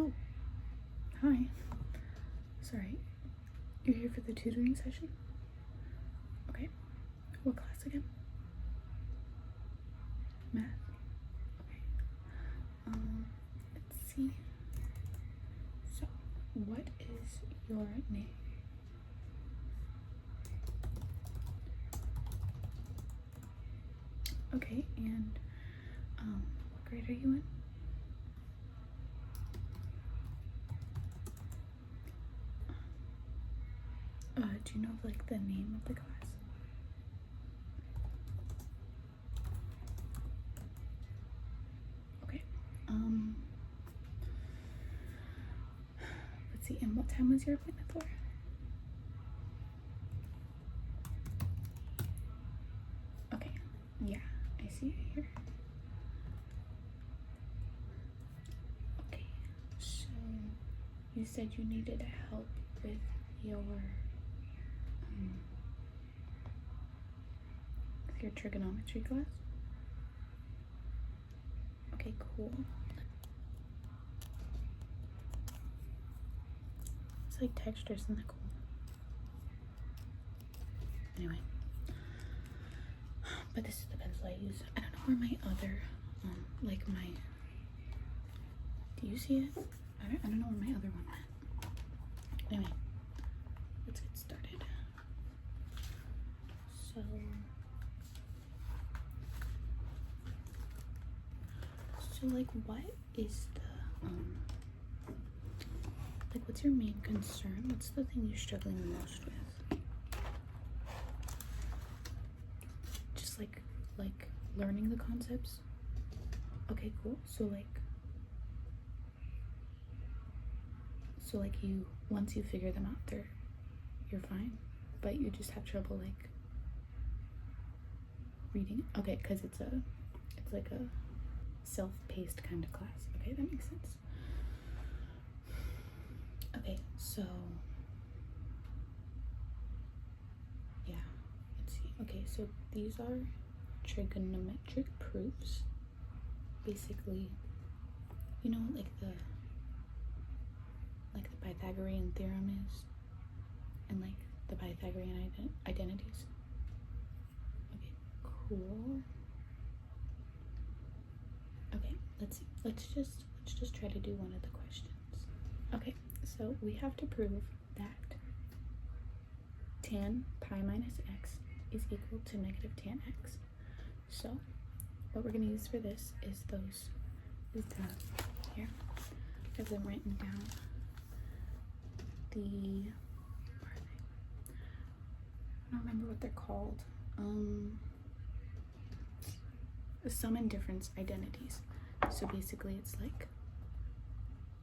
Oh, hi. Sorry, you're here for the tutoring session? Okay. What class again? Math? Okay. Let's see. So, what is your name? Okay, and what grade are you in? Do you know like the name of the class? Okay. Let's see, and what time was your appointment for? Okay, yeah, I see it here. Okay, so you said you needed help with your trigonometry class? Okay, cool. It's like textures, isn't that cool? Anyway, but this is the pencil I use. I don't know where my other, do you see it? I don't know where my other one went. Anyway, let's get started. So like, what is the, like, what's your main concern? What's the thing you're struggling the most with? Just like learning the concepts? Okay, cool. So you, once you figure them out, you're fine, but you just have trouble like reading. Okay, because it's like a self-paced kind of class. Okay, that makes sense. Okay, so yeah, let's see. Okay, so these are trigonometric proofs. Basically, you know, like the Pythagorean theorem is, and like the Pythagorean identities. Okay, cool. Okay, let's see. Let's just try to do one of the questions. Okay, so we have to prove that tan pi minus x is equal to negative tan x. So what we're going to use for this is here, I have them written down. Where are they? I don't remember what they're called. The sum and difference identities. So basically it's like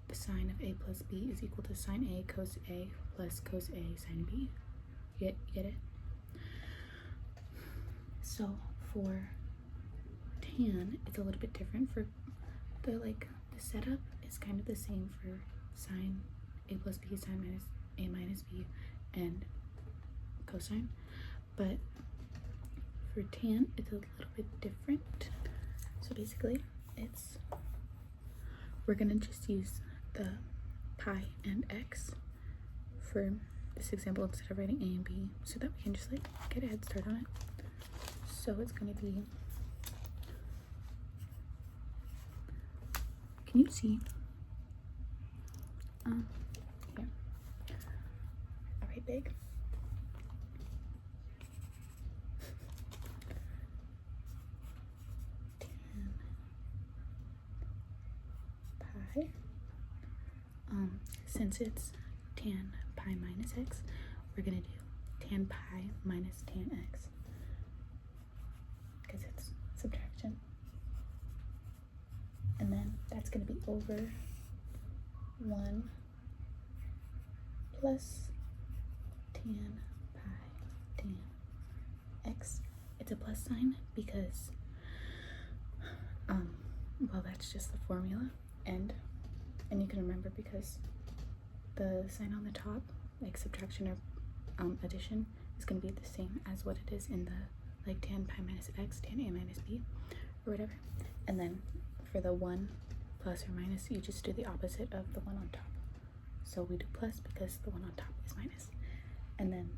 the sine of a plus b is equal to sine a cos a plus cos a sine b. You get it? So for tan, it's a little bit different. For the setup is kind of the same for sine a plus b, sine minus a minus b, and cosine, but for tan it's a little bit different. So basically we're gonna just use the pi and x for this example instead of writing a and b, so that we can just like get a head start on it. So it's gonna be, can you see? Yeah. All right, big. Pi. Since it's tan pi minus x, we're gonna do tan pi minus tan x because it's subtraction. And then that's going to be over 1 plus tan pi tan x. It's a plus sign because, well, that's just the formula. And you can remember because the sign on the top, like subtraction or addition, is going to be the same as what it is in the tan pi minus x, tan a minus b, or whatever. And then for the 1 plus or minus, you just do the opposite of the one on top. So we do plus because the one on top is minus. And then,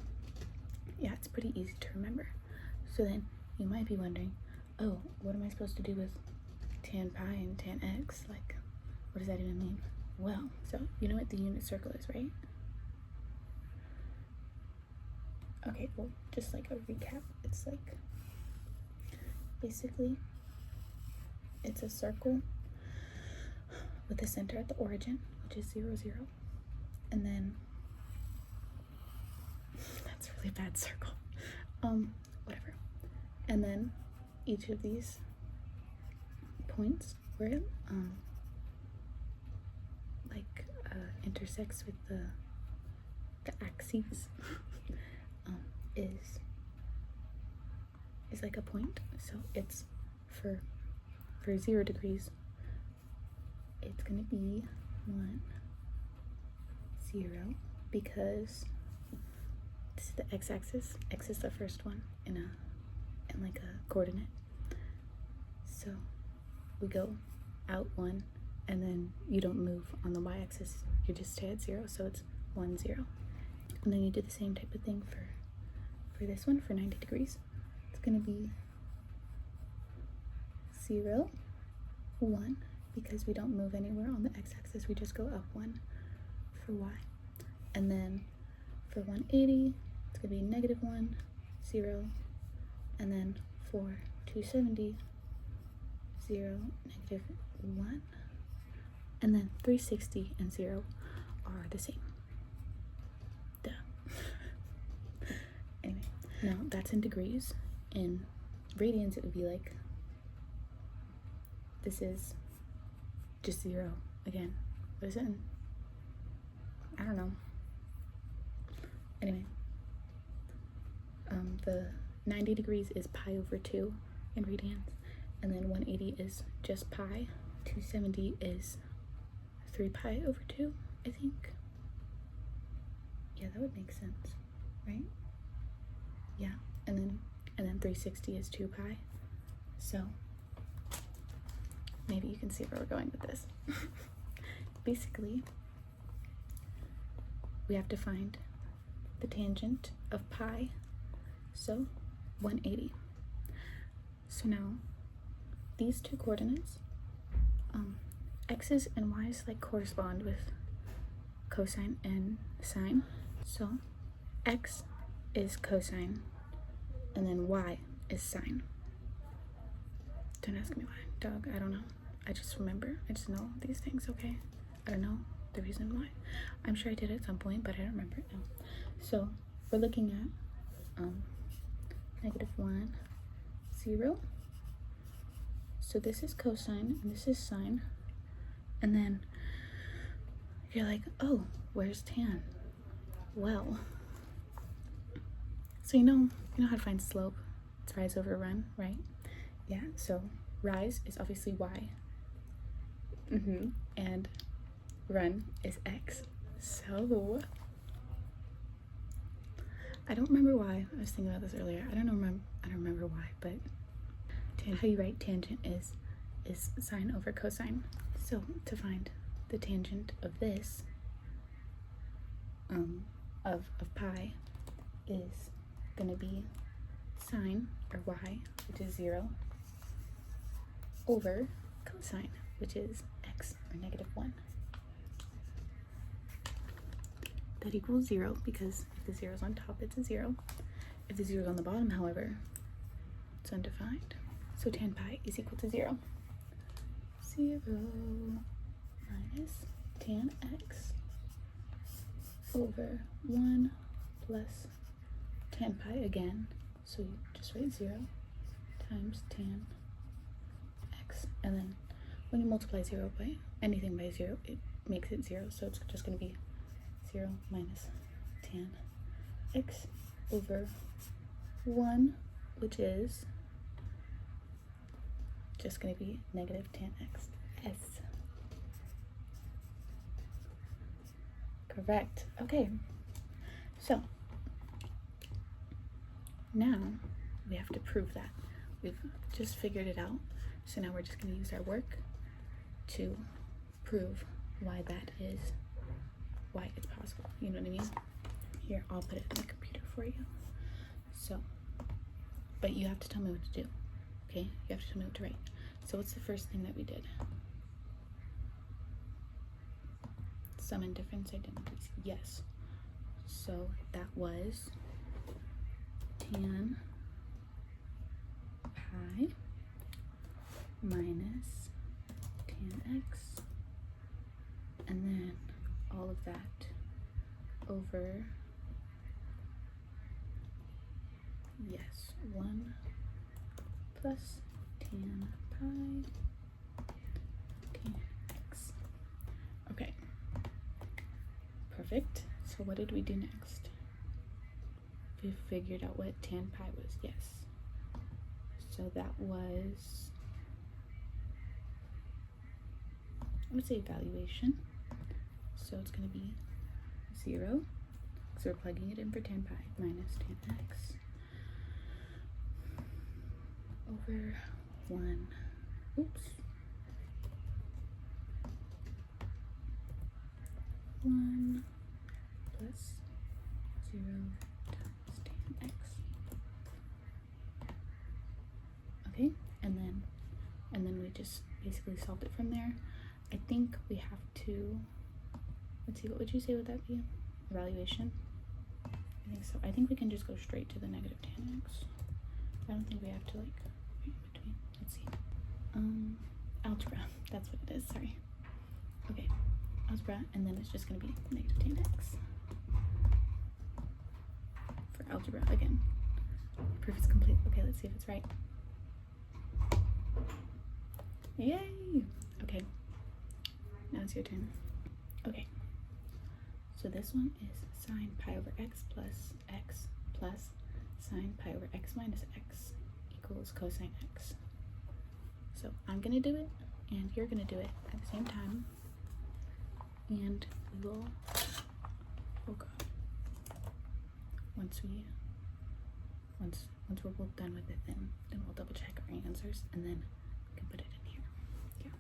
yeah, it's pretty easy to remember. So then you might be wondering, oh, what am I supposed to do with tan pi and tan x? Like, what does that even mean? Well, so you know what the unit circle is, right? Okay, well, just like a recap, it's like, basically, it's a circle with a center at the origin, which is 0, 0. And then, that's a really bad circle. Whatever. And then each of these points where it, intersects with the axes, is like a point. So it's for 0 degrees, it's gonna be 1, 0, because this is the x-axis. X is the first one in like a coordinate. So we go out 1, and then you don't move on the y-axis. You just stay at 0. So it's 1, 0. And then you do the same type of thing for this one for 90 degrees. It's gonna be 0, 1, because we don't move anywhere on the x-axis. We just go up 1 for y. And then for 180, it's gonna be -1, 0, and then for 270, 0, -1, and then 360 and 0 are the same. Duh. Anyway, now that's in degrees. In radians, it would be like, this is just 0 again. What is it in? I don't know. Anyway, the 90 degrees is pi over 2 in radians, and then 180 is just pi. 270 is 3 pi over 2, I think. Yeah, that would make sense, right? Yeah, and then 360 is 2 pi. So maybe you can see where we're going with this. Basically, we have to find the tangent of pi, so 180. So now these two coordinates, x's and y's, like correspond with cosine and sine. So x is cosine, and then y is sine. Don't ask me why, dog. I don't know. I just remember. I just know these things, okay? I don't know the reason why. I'm sure I did at some point, but I don't remember it now. So we're looking at -1, 0. So this is cosine and this is sine. And then you're like, oh, where's tan? Well, so you know how to find slope. It's rise over run, right? Yeah, so rise is obviously y. And run is x. So I don't remember why. I was thinking about this earlier. I don't remember why, but how you write tangent is sine over cosine. So to find the tangent of this, of pi, is gonna be sine, or y, which is 0, over cosine, which is x, or -1. That equals 0, because if the 0 is on top, it's a 0. If the 0 is on the bottom, however, it's undefined. So tan pi is equal to 0. 0 minus tan x over 1 plus tan pi again. So you just write 0 times tan x. And then when you multiply 0 by anything by 0, it makes it 0. So it's just going to be 0 minus tan x over 1, which is just going to be -tan x. Yes. Correct. Okay. So now we have to prove that. We've just figured it out. So now we're just going to use our work to prove why that is, why it's possible. You know what I mean? Here, I'll put it in the computer for you. So, but you have to tell me what to do, okay? You have to tell me what to write. So what's the first thing that we did? Sum and difference identities. Yes. So that was tan pi minus tan x, and then all of that over, yes, 1 plus tan pi tan x. Okay, perfect. So what did we do next? We figured out what tan pi was. Yes. So that was, I would say, evaluation. So it's going to be 0, so we're plugging it in for tan pi, minus tan x over 1, oops, 1 plus 0 times tan x. Okay, and then we just basically solved it from there. I think we have to, let's see, what would you say would that be? Evaluation? I think so. I think we can just go straight to the negative tan x. I don't think we have to like right in between. Let's see. Algebra. That's what it is, sorry. Okay, algebra, and then it's just gonna be negative tan x. For algebra, again. Proof is complete. Okay, let's see if it's right. Yay! Okay, now it's your turn. Okay, so this one is sine pi over x plus sine pi over x minus x equals cosine x. So I'm gonna do it, and you're gonna do it at the same time, and we will, oh god, once we're both done with it, then we'll double check our answers, and then we can put it in here. Yeah.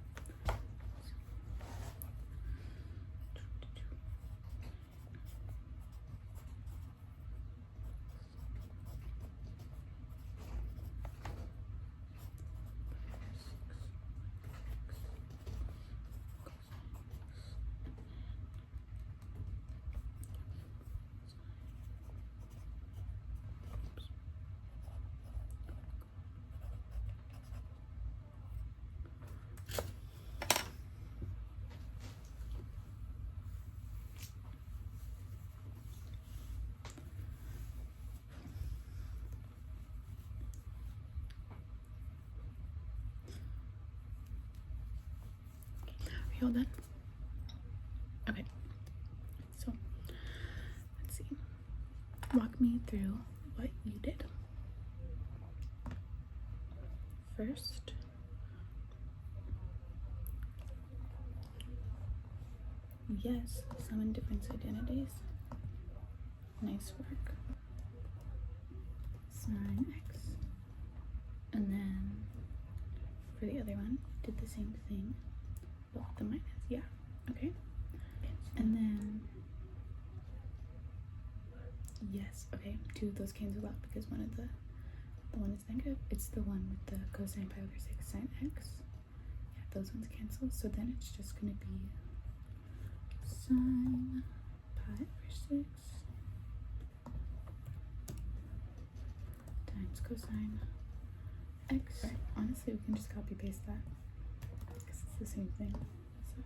Are you all done? Okay, so let's see. Walk me through what you did. First, yes, sum and difference identities. Nice work. Sine x. And then for the other one, did the same thing, but with the minus. Yeah, okay. And then, yes, okay, two of those cancel out because the one is negative. It's the one with the cosine pi over 6 sine x. Yeah, those ones cancel. So then it's just going to be sine pi over 6 times cosine x. Right. Honestly, we can just copy paste that because it's the same thing. So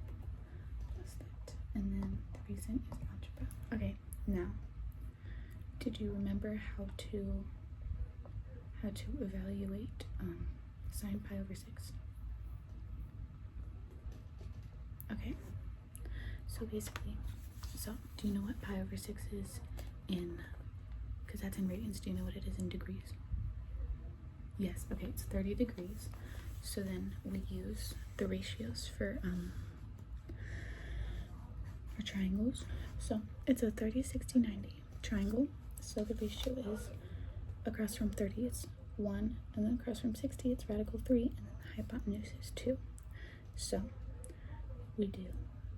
plus that, and then the reason is algebra. Okay, now, did you remember how to evaluate sine pi over 6? Okay, so basically, do you know what pi over 6 is in, because that's in radians, do you know what it is in degrees? Yes, okay, it's 30 degrees. So then we use the ratios for triangles. So it's a 30, 60, 90 triangle. So the ratio is across from 30, it's 1, and then across from 60, it's radical 3, and then the hypotenuse is 2. So we do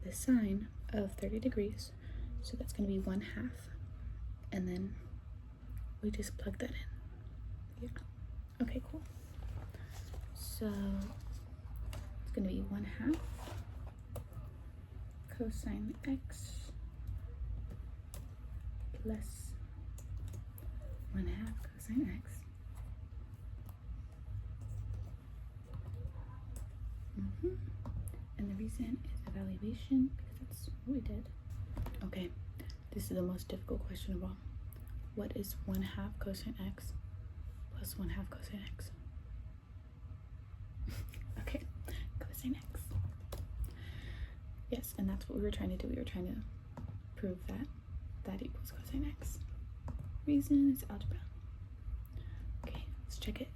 the sine of 30 degrees. So that's going to be 1/2. And then we just plug that in. Yeah. Okay, cool. So it's going to be 1/2 cosine x plus 1/2 cosine x. And the reason is evaluation, because that's what we did. Okay, this is the most difficult question of all. What is 1/2 cosine x plus 1/2 cosine x? Okay, cosine x. Yes, and that's what we were trying to do. We were trying to prove that that equals cosine x. Reason is algebra. Okay, let's check it.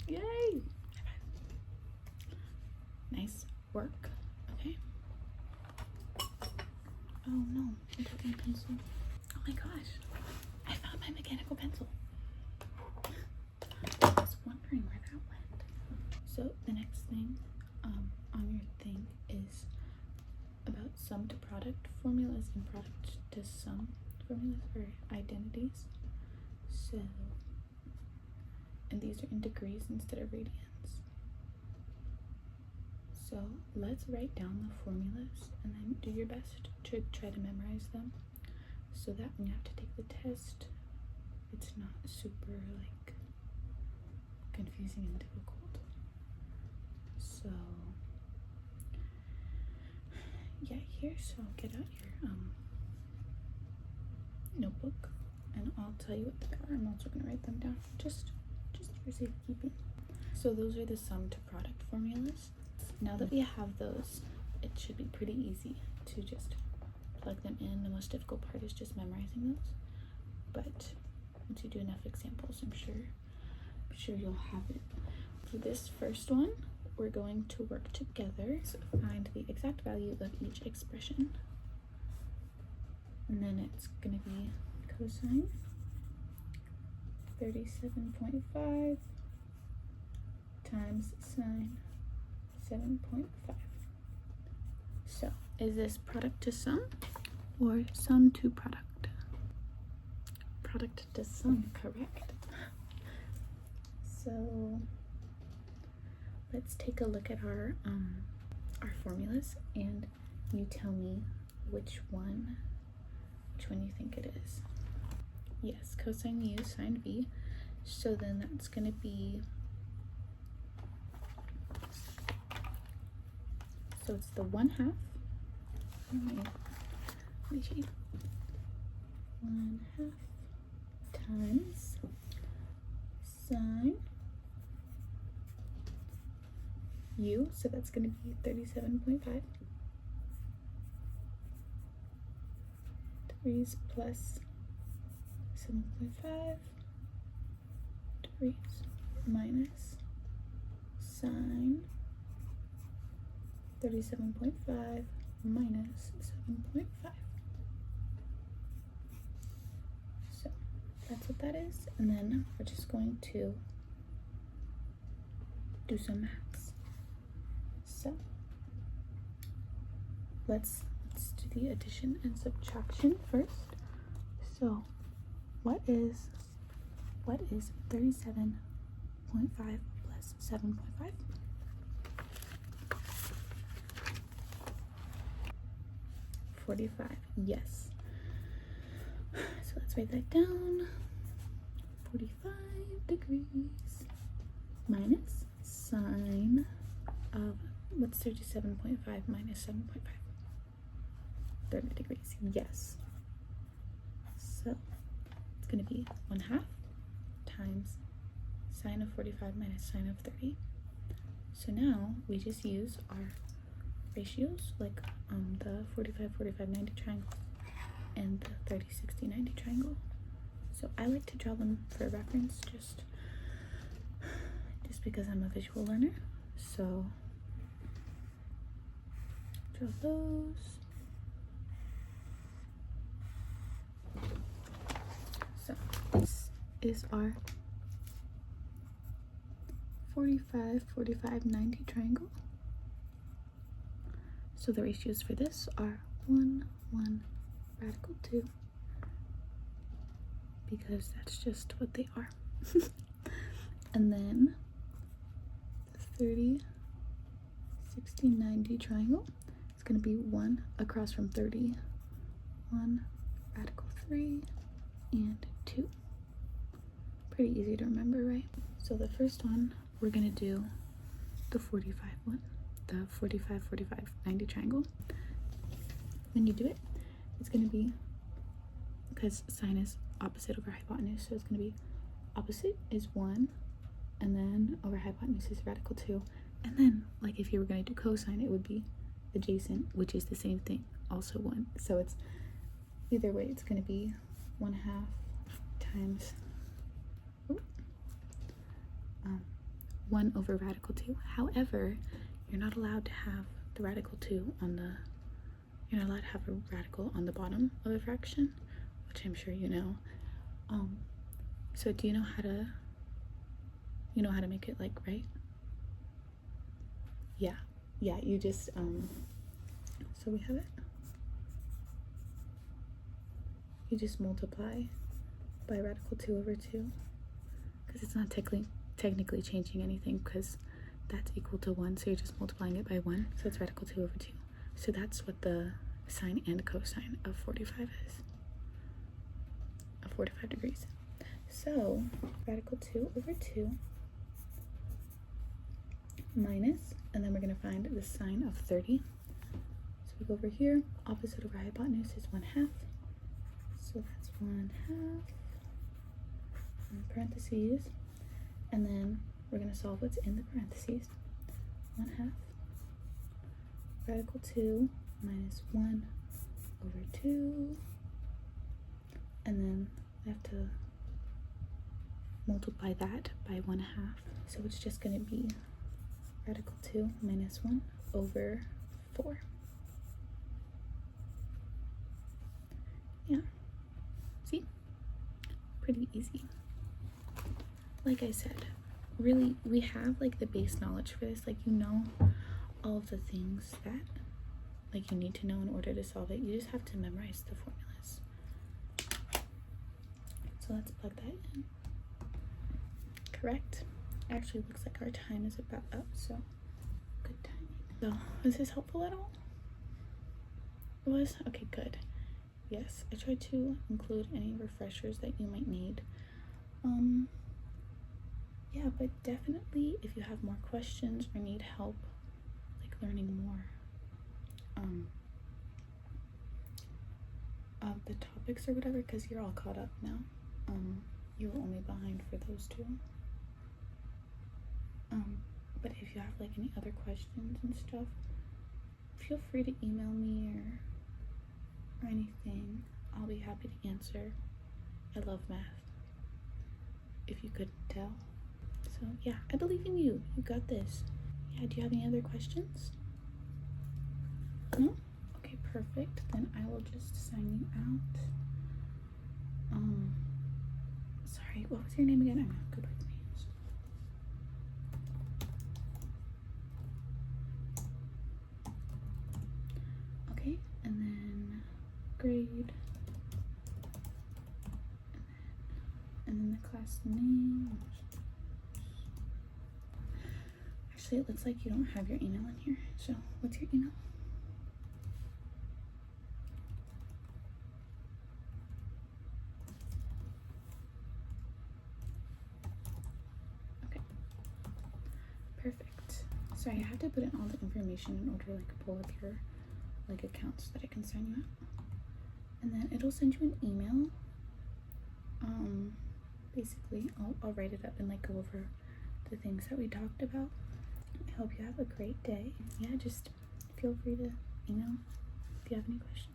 Yay! Nice work. Okay. Oh no, I'm broken pencil. Oh my gosh, I found my mechanical pencil. I was wondering where that went. So the next thing on your thing is about sum to product formulas and product to sum formulas for identities. So, and these are in degrees instead of radians. So let's write down the formulas and then do your best to try to memorize them, so that when you have to take the test, it's not super like confusing and difficult. So yeah, here, so get out your notebook and I'll tell you what they are. I'm also gonna write them down just for safekeeping. So those are the sum to product formulas. Now that we have those, it should be pretty easy to just plug them in. The most difficult part is just memorizing those, but once you do enough examples, I'm sure you'll have it. For this first one, we're going to work together to find the exact value of each expression, and then it's going to be cosine 37.5 times sine 7.5. So is this product to sum or sum to product? Product to sum, correct. So let's take a look at our formulas, and you tell me which one you think it is. Yes, cosine u sine v. So then that's going to be, so it's the 1/2. Let me show you. 1/2 times sine u, so that's going to be 37.5 degrees plus 7.5 degrees minus sine 37.5 minus 7.5. So that's what that is, and then we're just going to do some maths. So let's do the addition and subtraction first. So what is 37.5 plus 7.5? 45. Yes. So let's write that down. 45 degrees minus sine of, what's 37.5 minus 7.5? 30 degrees. Yes. So it's going to be 1/2 times sine of 45 minus sine of 30. So now we just use our ratios, like the 45 45 90 triangle and the 30 60 90 triangle. So I like to draw them for reference, just because I'm a visual learner. So draw those. So this is our 45 45 90 triangle. So the ratios for this are 1, 1, radical 2, because that's just what they are. And then the 30, 60, 90 triangle is going to be 1 across from 30. 1, radical 3, and 2. Pretty easy to remember, right? So the first one, we're going to do the 45 one, the 45, 45, 90 triangle. When you do it, it's going to be, because sine is opposite over hypotenuse, so it's going to be opposite is 1, and then over hypotenuse is radical 2. And then, like if you were going to do cosine, it would be adjacent, which is the same thing, also 1. So it's either way, it's going to be 1/2 times 1 over radical 2. However, you're not allowed to have the radical 2 on the, you're not allowed to have a radical on the bottom of a fraction, which I'm sure you know. So do you know how to make it like right? Yeah, you just, so we have it. You just multiply by radical 2 over 2, because it's not technically changing anything, because that's equal to 1, so you're just multiplying it by 1, so it's radical 2 over 2. So that's what the sine and cosine of 45 is, of 45 degrees. So radical 2 over 2 minus, and then we're going to find the sine of 30. So we go over here, opposite over hypotenuse is 1/2. So that's 1/2 in parentheses, and then we're going to solve what's in the parentheses. 1/2 radical 2 minus 1 over 2, and then we have to multiply that by 1/2. So it's just going to be radical 2 minus 1 over 4. Yeah. See? Pretty easy. Like I said, really, we have like the base knowledge for this. Like, you know all of the things that like you need to know in order to solve it. You just have to memorize the formulas. So let's plug that in. Correct. Actually, looks like our time is about up, so good timing. So, was this helpful at all? It was? Okay, good. Yes, I tried to include any refreshers that you might need. Yeah, but definitely if you have more questions or need help like learning more of the topics or whatever, because you're all caught up now. You were only behind for those two. But if you have like any other questions and stuff, feel free to email me or anything. I'll be happy to answer. I love math, if you couldn't tell. So yeah, I believe in you. You got this. Yeah, do you have any other questions? No? Okay, perfect. Then I will just sign you out. Sorry, what was your name again? I'm not good with names. Okay, and then grade. And then the class name. Actually, it looks like you don't have your email in here. So, what's your email? Okay. Perfect. Sorry, I have to put in all the information in order to like pull up your like account so that I can sign you out. And then it'll send you an email. Basically, I'll write it up and like go over the things that we talked about. I hope you have a great day. Yeah, just feel free to email if you have any questions.